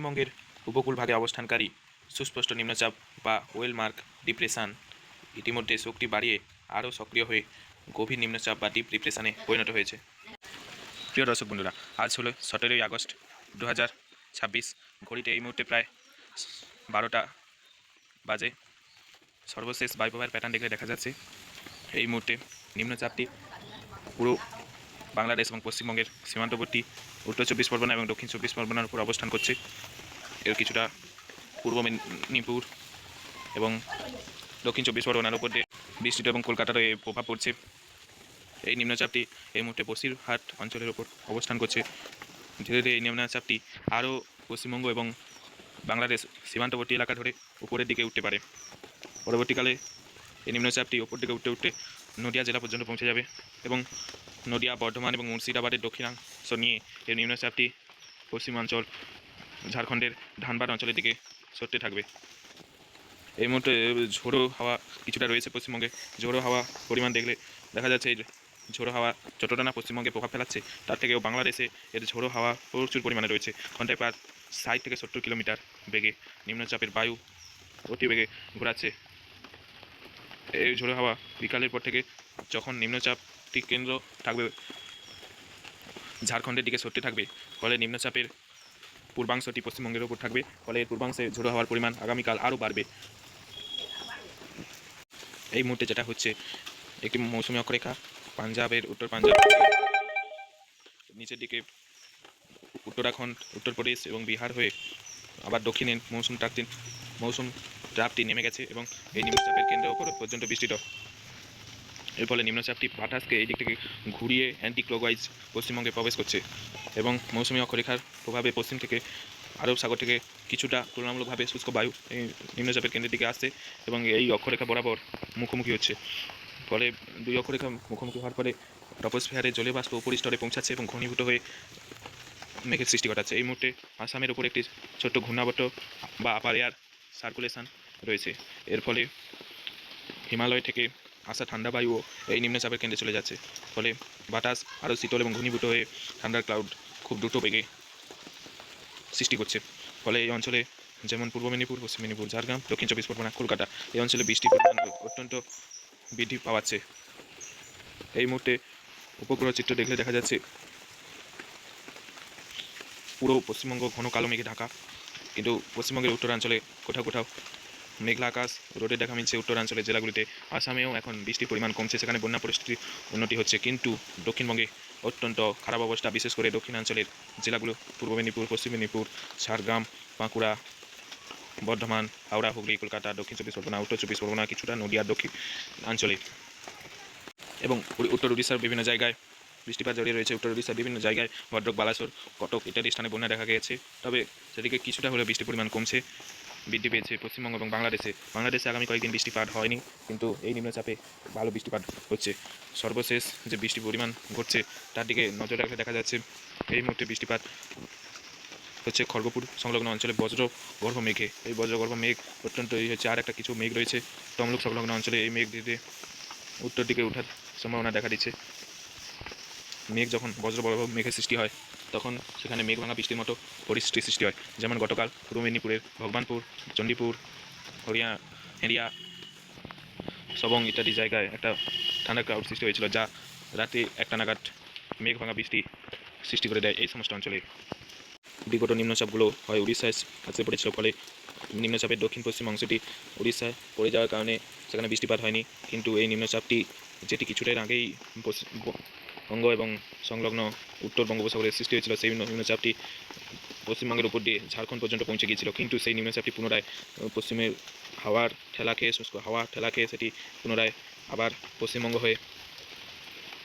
পশ্চিমবঙ্গের উপকূলভাগে অবস্থানকারী সুস্পষ্ট নিম্নচাপ বা ওয়েলমার্ক ডিপ্রেশন ইতিমধ্যে শক্তি বাড়িয়ে আরও সক্রিয় হয়ে গভীর নিম্নচাপ বা ডিপ ডিপ্রেশনে পরিণত হয়েছে। প্রিয় দর্শক বন্ধুরা, আজ হলো 17ই আগস্ট 2026। ঘড়িতে এই মুহূর্তে প্রায় 12টা বাজে। সর্বশেষ বায়ুপ্রবাহের প্যাটার্ন দেখলে দেখা যাচ্ছে এই মুহূর্তে নিম্নচাপটি পুরো বাংলাদেশ এবং পশ্চিমবঙ্গের সীমান্তবর্তী উত্তর 24 পরগনা এবং দক্ষিণ 24 পরগনার উপর অবস্থান করছে। এর কিছুটা পূর্ব মেদিনীপুর এবং দক্ষিণ 24 পরগনার উপর দিয়ে বৃষ্টিতে এবং কলকাতারও এর প্রভাব পড়ছে। এই নিম্নচাপটি এই মুহূর্তে বসিরহাট অঞ্চলের উপর অবস্থান করছে। ধীরে ধীরে এই নিম্নচাপটি আরও পশ্চিমবঙ্গ এবং বাংলাদেশ সীমান্তবর্তী এলাকা ধরে উপরের দিকে উঠতে পারে। পরবর্তীকালে এই নিম্নচাপটি উপর দিকে উঠতে উঠতে নদিয়া জেলা পর্যন্ত পৌঁছে যাবে এবং নদিয়া, বর্ধমান এবং মুর্শিদাবাদের দক্ষিণাংশ নিয়ে এই নিম্নচাপটি পশ্চিমাঞ্চল ঝাড়খণ্ডের ধানবাদ অঞ্চলের দিকে সরতে থাকবে। এই মুহূর্তে ঝোড়ো হাওয়া কিছুটা রয়েছে পশ্চিমবঙ্গে। ঝোড়ো হাওয়া পরিমাণ দেখলে দেখা যাচ্ছে এই ঝোড়ো হাওয়া যতটা না পশ্চিমবঙ্গে প্রভাব ফেলাচ্ছে, তার থেকেও বাংলাদেশে এর ঝোড়ো হাওয়া প্রচুর পরিমাণে রয়েছে। ঘন্টায় প্রায় 60 থেকে 70 কিলোমিটার বেগে নিম্নচাপের বায়ু অতি বেগে ঘোরাচ্ছে। এই ঝোড়ো হাওয়া বিকালের পর থেকে যখন নিম্নচাপটি কেন্দ্র থাকবে ঝাড়খণ্ডের দিকে সরতে থাকবে, ফলে নিম্নচাপের পূর্বাংশটি পশ্চিমবঙ্গের ওপর থাকবে। ফলে এর পূর্বাংশে ঝোড়ো হাওয়ার পরিমাণ আগামীকাল আরও বাড়বে। এই মুহূর্তে যেটা হচ্ছে, একটি মৌসুমী অক্ষরেখা পাঞ্জাবের উত্তর পাঞ্জাব নিচের দিকে উত্তরাখণ্ড, উত্তরপ্রদেশ এবং বিহার হয়ে আবার দক্ষিণে মৌসুম ট্রাপটি নেমে গেছে এবং এই নিম্নচাপের কেন্দ্রের ওপর পর্যন্ত বিস্তৃত। এর ফলে নিম্নচাপটি বাতাসকে এই দিক থেকে ঘুরিয়ে অ্যান্টি ক্লকওয়াইজ পশ্চিমবঙ্গে প্রবেশ করছে এবং মৌসুমী অক্ষরেখার প্রভাবে পশ্চিম থেকে আরব সাগর থেকে কিছুটা তুলনামূলকভাবে শুষ্ক বায়ু এই নিম্নচাপের কেন্দ্রের দিকে আসছে এবং এই অক্ষরেখা বরাবর মুখোমুখি হচ্ছে। ফলে দুই অক্ষরেখা মুখোমুখি হওয়ার ফলে ট্রপোস্ফিয়ারে জলীয় বাষ্প উপরি স্তরে পৌঁছাচ্ছে এবং ঘনীভূত হয়ে মেঘের সৃষ্টি ঘটাচ্ছে। এই মুহূর্তে আসামের উপর একটি ছোট্ট ঘূর্ণাবর্ত বা আপার এয়ার সার্কুলেশন রয়েছে। এর ফলে হিমালয় থেকে আসা ঠান্ডা বায়ুও এই নিম্নচাপের কেন্দ্রে চলে যাচ্ছে। ফলে বাতাস আরও শীতল এবং ঘনীভূত হয়ে ঠান্ডার ক্লাউড খুব দ্রুত বেগে সৃষ্টি করছে। ফলে এই অঞ্চলে যেমন পূর্ব মেদিনীপুর, পশ্চিম মেদিনীপুর, ঝাড়গ্রাম, দক্ষিণ 24 পরগনা, কলকাতা এই অঞ্চলে বৃষ্টির পরিমাণ অত্যন্ত বৃদ্ধি পাওয়াচ্ছে। এই মুহূর্তে উপগ্রহ চিত্র দেখলে দেখা যাচ্ছে পুরো পশ্চিমবঙ্গ ঘন কালো মেঘে ঢাকা, কিন্তু পশ্চিমবঙ্গের উত্তরাঞ্চলে কোথাও কোথাও মেঘলা আকাশ, রোদের দেখা মিলছে উত্তরাঞ্চলের জেলাগুলিতে। আসামেও এখন বৃষ্টির পরিমাণ কমছে, সেখানে বন্যা পরিস্থিতির উন্নতি হচ্ছে, কিন্তু দক্ষিণবঙ্গে অত্যন্ত খারাপ অবস্থা, বিশেষ করে দক্ষিণাঞ্চলের জেলাগুলো পূর্ব মেদিনীপুর, পশ্চিম মেদিনীপুর, ঝাড়গ্রাম, বাঁকুড়া, বর্ধমান, হাওড়া, হুগলি, কলকাতা, দক্ষিণ 24 পরগনা, উত্তর 24 পরগনা, কিছুটা নদিয়ার দক্ষিণ অঞ্চলে এবং উত্তর উড়িষ্যার বিভিন্ন জায়গায় বৃষ্টিপাত জড়িয়ে রয়েছে। উত্তর উড়িষ্যার বিভিন্ন জায়গায় ভদ্রক, বালাসোর, কটক ইত্যাদি স্থানে বন্যা দেখা গেছে। তবে সেদিকে কিছুটা হলেও বৃষ্টির পরিমাণ কমছে, বৃদ্ধি পেয়েছে পশ্চিমবঙ্গ এবং বাংলাদেশে আগামী কয়েকদিন বৃষ্টিপাত হয়নি, কিন্তু এই নিম্নচাপে ভালো বৃষ্টিপাত হচ্ছে। সর্বশেষ যে বৃষ্টির পরিমাণ ঘটছে তার দিকে নজর রাখলে দেখা যাচ্ছে এই মুহূর্তে বৃষ্টিপাত হচ্ছে খড়গপুর সংলগ্ন অঞ্চলে বজ্রগর্ভ মেঘে। এই বজ্রগর্ভ মেঘ অত্যন্ত হচ্ছে, আর একটা কিছু মেঘ রয়েছে তমলুক সংলগ্ন অঞ্চলে। এই মেঘ ধীরে উত্তর দিকে ওঠার সম্ভাবনা দেখা দিচ্ছে। মেঘ যখন বজ্রগর্ভ মেঘের সৃষ্টি হয় তখন সেখানে মেঘ ভাঙা বৃষ্টির মতো পরিস্থিতির সৃষ্টি হয়। যেমন গতকাল পূর্ব মেদিনীপুরের ভগবানপুর, চণ্ডীপুর, হেরিয়া, সবং ইত্যাদি জায়গায় একটা ঠান্ডা ক্লাউড সৃষ্টি হয়েছিল, যা রাতে 1টা নাগাদ মেঘ ভাঙা বৃষ্টি সৃষ্টি করে দেয় এই সমস্ত অঞ্চলে। বিগত নিম্নচাপগুলো হয় উড়িষ্যায় আসে পড়েছিল, ফলে নিম্নচাপের দক্ষিণ পশ্চিম অংশটি উড়িষ্যায় পড়ে যাওয়ার কারণে সেখানে বৃষ্টিপাত হয়নি, কিন্তু এই নিম্নচাপটি যেটি কিছুটার আগেই বঙ্গ এবং সংলগ্ন উত্তর বঙ্গোপসাগরের সৃষ্টি হয়েছিল, সেই নিম্নচাপটি পশ্চিমবঙ্গের উপর দিয়ে ঝাড়খণ্ড পর্যন্ত পৌঁছে গিয়েছিল, কিন্তু সেই নিম্নচাপটি পুনরায় পশ্চিমের শুষ্ক হাওয়া ঠেলা খেয়ে সেটি পুনরায় আবার পশ্চিমবঙ্গ হয়ে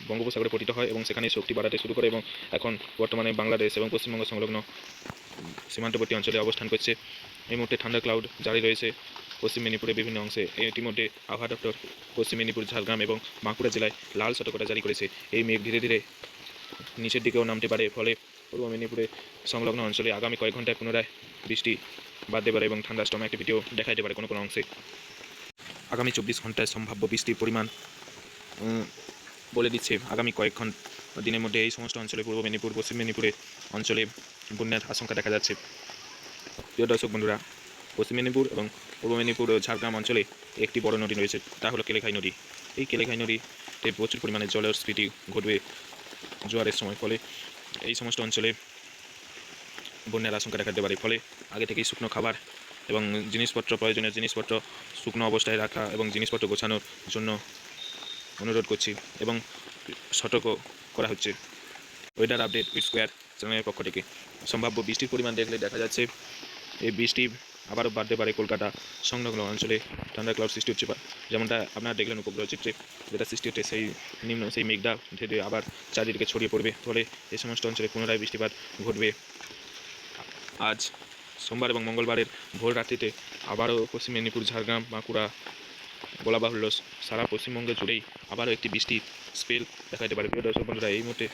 বঙ্গোপসাগরে পতিত হয় এবং সেখানে শক্তি বাড়াতে শুরু করে এবং এখন বর্তমানে বাংলাদেশ এবং পশ্চিমবঙ্গ সংলগ্ন সীমান্তবর্তী অঞ্চলে অবস্থান করছে। এই মুহূর্তে ঠান্ডা ক্লাউড জারি রয়েছে পশ্চিম মেদিনীপুরের বিভিন্ন অংশে। ইতিমধ্যে আবহাওয়া দপ্তর পশ্চিম মেদিনীপুর, ঝাড়গ্রাম এবং বাঁকুড়া জেলায় লাল সতর্কতা জারি করেছে। এই মেঘ ধীরে ধীরে নিচের দিকেও নামতে পারে, ফলে পূর্ব মেদিনীপুরে সংলগ্ন অঞ্চলে আগামী কয়েক ঘন্টায় পুনরায় বৃষ্টি বাড়তে পারে এবং ঠান্ডা স্টর্ম অ্যাক্টিভিটিও দেখা যেতে পারে কোনো কোনো অংশে। আগামী 24 ঘন্টায় সম্ভাব্য বৃষ্টির পরিমাণ বলে দিচ্ছে আগামী কয়েক দিনের মধ্যে এই সমস্ত অঞ্চলে পূর্ব মেদিনীপুর, পশ্চিম মেদিনীপুরের অঞ্চলে বন্যার আশঙ্কা দেখা যাচ্ছে। প্রিয় দর্শক বন্ধুরা, পশ্চিম মেদিনীপুর এবং পূর্ব মেদিনীপুর ও ঝাড়গ্রাম অঞ্চলে একটি বড় নদী রয়েছে, তা হলো কেলেঘাই নদী। এই কেলেঘাই নদীতে প্রচুর পরিমাণে জলের স্ফীতি ঘটবে জোয়ারের সময়, ফলে এই সমস্ত অঞ্চলে বন্যার আশঙ্কা দেখা দিতে পারে। ফলে আগে থেকেই শুকনো খাবার এবং জিনিসপত্র, প্রয়োজনীয় জিনিসপত্র শুকনো অবস্থায় রাখা এবং জিনিসপত্র গোছানোর জন্য অনুরোধ করছি এবং সতর্ক করা হচ্ছে। ওয়েদার আপডেট উইথ স্কোয়ার চ্যানেলের পক্ষ থেকে সম্ভাব্য বৃষ্টির পরিমাণ দেখলে দেখা যাচ্ছে এই বৃষ্টি আবারও বাড়তে পারে। কলকাতা সংলগ্ন অঞ্চলে ঠান্ডা ক্লাউড সৃষ্টি হচ্ছে, যেমনটা আপনারা দেখলেন উপগ্রহ চিত্রে যেটা সৃষ্টি হচ্ছে, সেই মেঘটা ধীরে আবার চারিদিকে ছড়িয়ে পড়বে, ফলে এই সমস্ত অঞ্চলে পুনরায় বৃষ্টিপাত ঘটবে। আজ সোমবার এবং মঙ্গলবারের ভোর রাত্রিতে আবারও পশ্চিম মেদিনীপুর, ঝাড়গ্রাম, বাঁকুড়া, বলা বাহুল্য সারা পশ্চিমবঙ্গে জুড়েই আবারও একটি বৃষ্টির স্পেল দেখা দিতে পারে। প্রিয় দর্শক বন্ধুরা, এই মুহূর্তে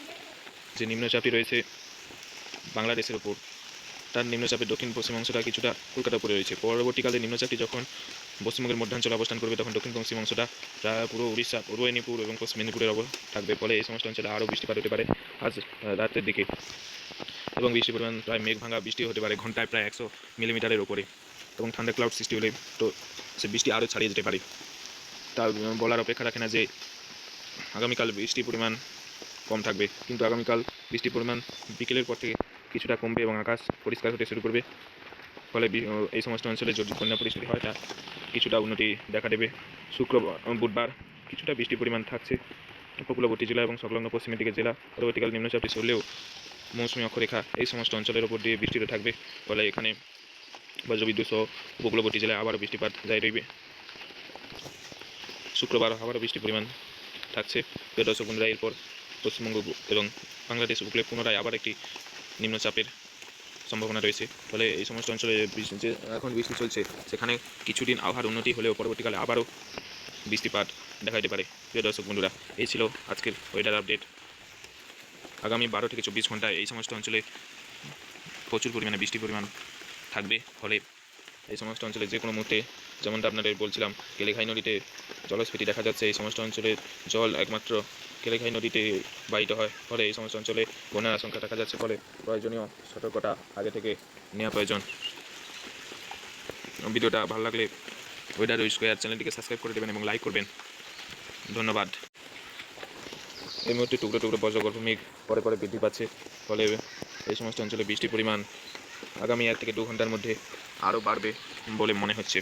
যে নিম্নচাপটি রয়েছে বাংলাদেশের ওপর, তার নিম্নচাপের দক্ষিণ পশ্চিম অংশটা কিছুটা কলকাতার উপরে রয়েছে। পরবর্তীকালে নিম্নচাপটি যখন পশ্চিমবঙ্গের মধ্যাঞ্চলে অবস্থান করবে, তখন দক্ষিণ পশ্চিম অংশটা প্রায় পুরো উড়িষ্যা, পূর্ব মেদিনীপুর এবং পশ্চিম মেদিনীপুরের থাকবে। ফলে এই সমস্ত অঞ্চলে আরও বৃষ্টিপাত হতে পারে আজ রাতের দিকে, এবং বৃষ্টির পরিমাণ প্রায় মেঘ ভাঙা বৃষ্টি হতে পারে ঘন্টায় প্রায় 100 মিলিমিটারের ওপরে, এবং ঠান্ডা ক্লাউড সৃষ্টি হলে তো সে বৃষ্টি আরও ছাড়িয়ে যেতে পারে। তা বলার অপেক্ষা রাখে না যে আগামীকাল বৃষ্টির পরিমাণ কম থাকবে, কিন্তু আগামীকাল বৃষ্টির পরিমাণ বিকেলের পর থেকে কিছুটা কমবে এবং আকাশ পরিষ্কার হতে শুরু করবে। ফলে এই সমস্ত অঞ্চলে যদি বন্যা পরিস্থিতি হয়, তা কিছুটা উন্নতি দেখা দেবে। বুধবার কিছুটা বৃষ্টির পরিমাণ থাকছে উপকূলবর্তী জেলা এবং সংলগ্ন পশ্চিমের দিকে জেলা। পরবর্তীকালে নিম্নচাপটি সরলেও মৌসুমী অক্ষরেখা এই সমস্ত অঞ্চলের উপর দিয়ে বৃষ্টিতে থাকবে, ফলে এখানে বজ্রবিদ্যুৎ সহ উপকূলবর্তী জেলায় আবারও বৃষ্টিপাত জারি রইবে। শুক্রবার আবারও বৃষ্টির পরিমাণ থাকছে। প্রিয় দর্শক বন্ধুরা, এরপর পশ্চিমবঙ্গ এবং বাংলাদেশ উপকূলে পুনরায় আবার একটি নিম্নচাপের সম্ভাবনা রয়েছে। ফলে এই সমস্ত অঞ্চলে যে এখন বৃষ্টি চলছে, সেখানে কিছুদিন আবহাওয়ার উন্নতি হলেও পরবর্তীকালে আবারও বৃষ্টিপাত দেখা দিতে পারে। প্রিয় দর্শক বন্ধুরা, এই ছিল আজকের ওয়েদার আপডেট। আগামী 12 থেকে 24 ঘন্টায় এই সমস্ত অঞ্চলে প্রচুর পরিমাণে বৃষ্টির পরিমাণ থাকবে। ফলে এই সমস্ত অঞ্চলে যে কোনো মুহূর্তে, যেমনটা আপনাদের বলছিলাম, কেলেঘাই নদীতে জলস্ফীতি দেখা যাচ্ছে। এই সমস্ত অঞ্চলের জল একমাত্র কেলেঘাই নদীতে বাহিত হয়, ফলে এই সমস্ত অঞ্চলে বন্যার আশঙ্কা দেখা যাচ্ছে। ফলে প্রয়োজনীয় সতর্কতা আগে থেকে নেওয়া প্রয়োজন। ভিডিওটা ভালো লাগলে ওয়েদার উইথ স্কোয়ার চ্যানেলটিকে সাবস্ক্রাইব করে দেবেন এবং লাইক করবেন। ধন্যবাদ। এই মুহূর্তে টুকরো টুকরো বজ্রগর্ভ মেঘ পরে পরে বৃদ্ধি পাচ্ছে, ফলে এই সমস্ত অঞ্চলে বৃষ্টির পরিমাণ আগামী 1 থেকে 2 ঘন্টার মধ্যে আরও বাড়বে বলে মনে হচ্ছে।